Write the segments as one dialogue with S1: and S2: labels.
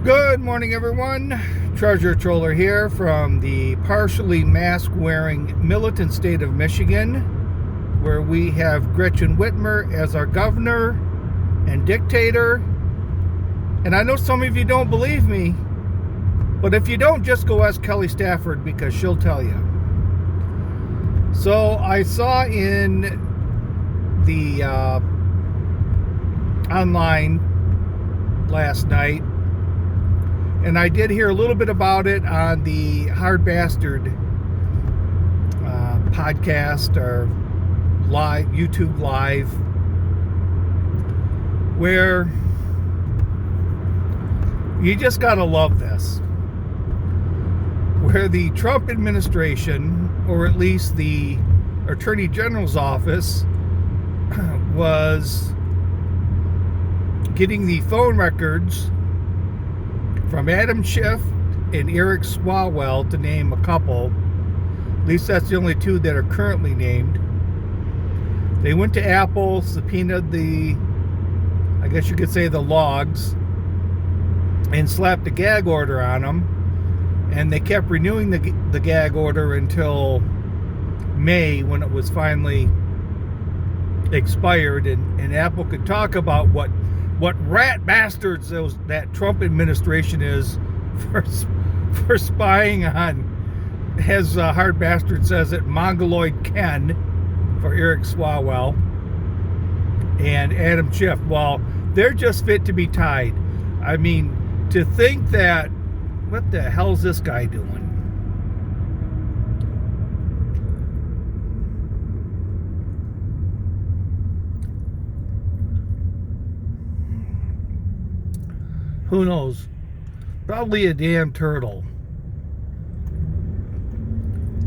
S1: Good morning, everyone. Treasure Troller here from the partially mask-wearing militant state of Michigan, where we have Gretchen Whitmer as our governor and dictator. And I know some of you don't believe me, but if you don't, just go ask Kelly Stafford because she'll tell you. So I saw in the online last night, and I did hear a little bit about it on the Hard Bastard podcast or live YouTube Live, where you just gotta love this. Where the Trump administration, or at least the Attorney General's office, was getting the phone records from Adam Schiff and Eric Swalwell, to name a couple. At least that's the only two that are currently named. They went to Apple, subpoenaed I guess you could say the logs, and slapped a gag order on them. And they kept renewing the gag order until May, when it was finally expired, and Apple could talk about what rat bastards that Trump administration is for spying on, as Hard Bastard says it, Mongoloid Ken for Eric Swalwell and Adam Schiff. Well, they're just fit to be tied. I mean, to think that, what the hell's this guy doing? Who knows? Probably a damn turtle.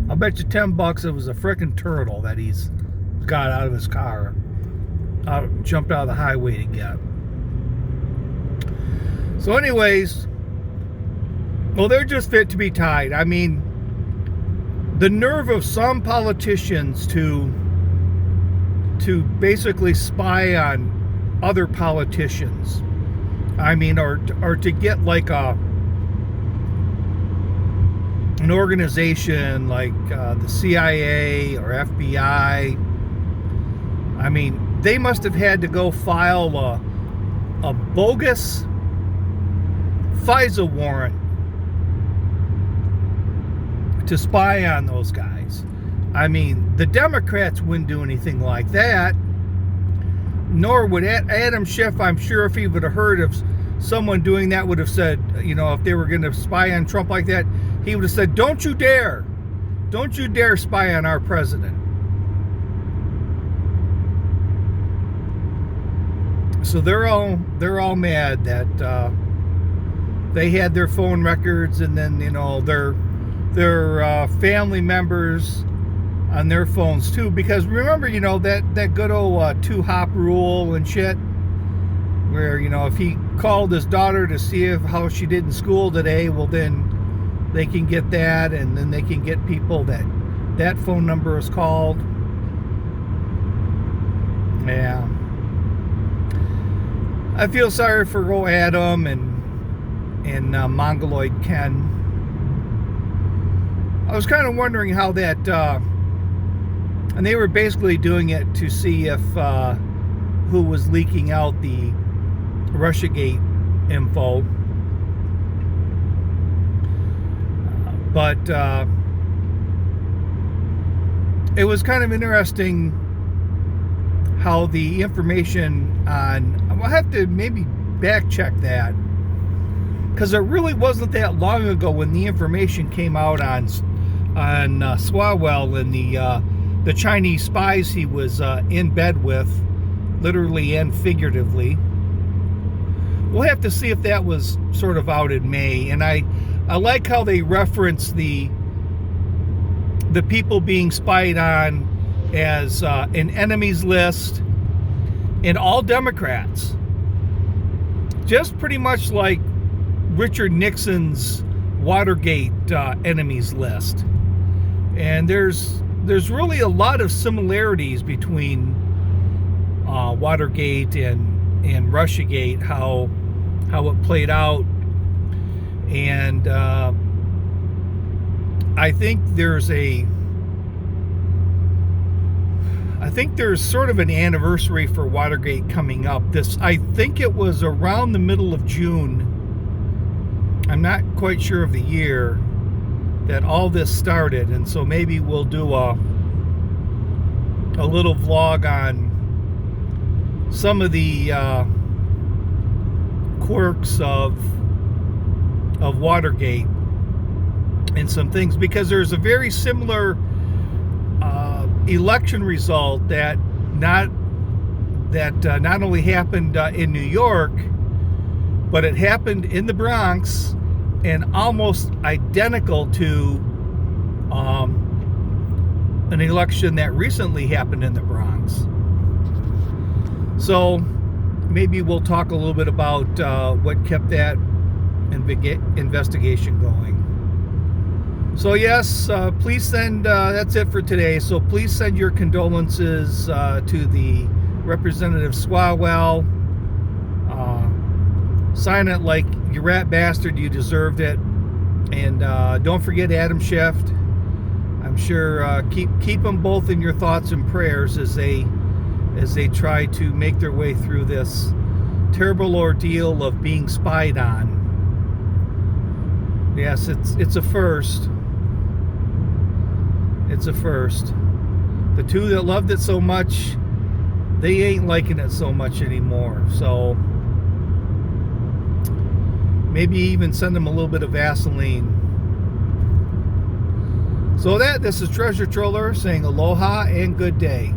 S1: I'll bet you $10 it was a frickin' turtle that he's got out of his car. Jumped out of the highway to get. So anyways, well, they're just fit to be tied. I mean, the nerve of some politicians to basically spy on other politicians. I mean, or to get like an organization like the CIA or FBI. I mean, they must have had to go file a bogus FISA warrant to spy on those guys. I mean, the Democrats wouldn't do anything like that. Nor would Adam Schiff. I'm sure if he would have heard of someone doing that, would have said, you know, if they were going to spy on Trump like that, he would have said, don't you dare spy on our president. So they're all mad that they had their phone records, and then, you know, their family members on their phones too, because remember, you know, that good old 2-hop rule and shit, where, you know, if he called his daughter to see how she did in school today, well, then they can get that, and then they can get people that phone number is called. Yeah, I feel sorry for Adam and Mongoloid Ken. I was kind of wondering how that and they were basically doing it to see if who was leaking out the Russiagate info. But it was kind of interesting how the information on, I'll have to maybe back check that, because it really wasn't that long ago when the information came out on Swalwell and the Chinese spies he was in bed with, literally and figuratively. We'll have to see if that was sort of out in May. And I like how they reference the people being spied on as an enemies list, and all Democrats. Just pretty much like Richard Nixon's Watergate enemies list. And there's really a lot of similarities between Watergate and Russiagate, how it played out. And I think there's sort of an anniversary for Watergate coming up. I think it was around the middle of June. I'm not quite sure of the year that all this started, and so maybe we'll do a little vlog on some of the quirks of Watergate and some things, because there's a very similar election result that not only happened in New York, but it happened in the Bronx, and almost identical to an election that recently happened in the Bronx. So maybe we'll talk a little bit about what kept that investigation going. So yes, please send, that's it for today. So please send your condolences to the Representative Swalwell. Sign it like you rat bastard, you deserved it. And don't forget Adam Schiff. I'm sure keep them both in your thoughts and prayers as they try to make their way through this terrible ordeal of being spied on. Yes, it's a first. It's a first. The two that loved it so much, they ain't liking it so much anymore. So maybe even send them a little bit of Vaseline. So this is Treasure Troller saying aloha and good day.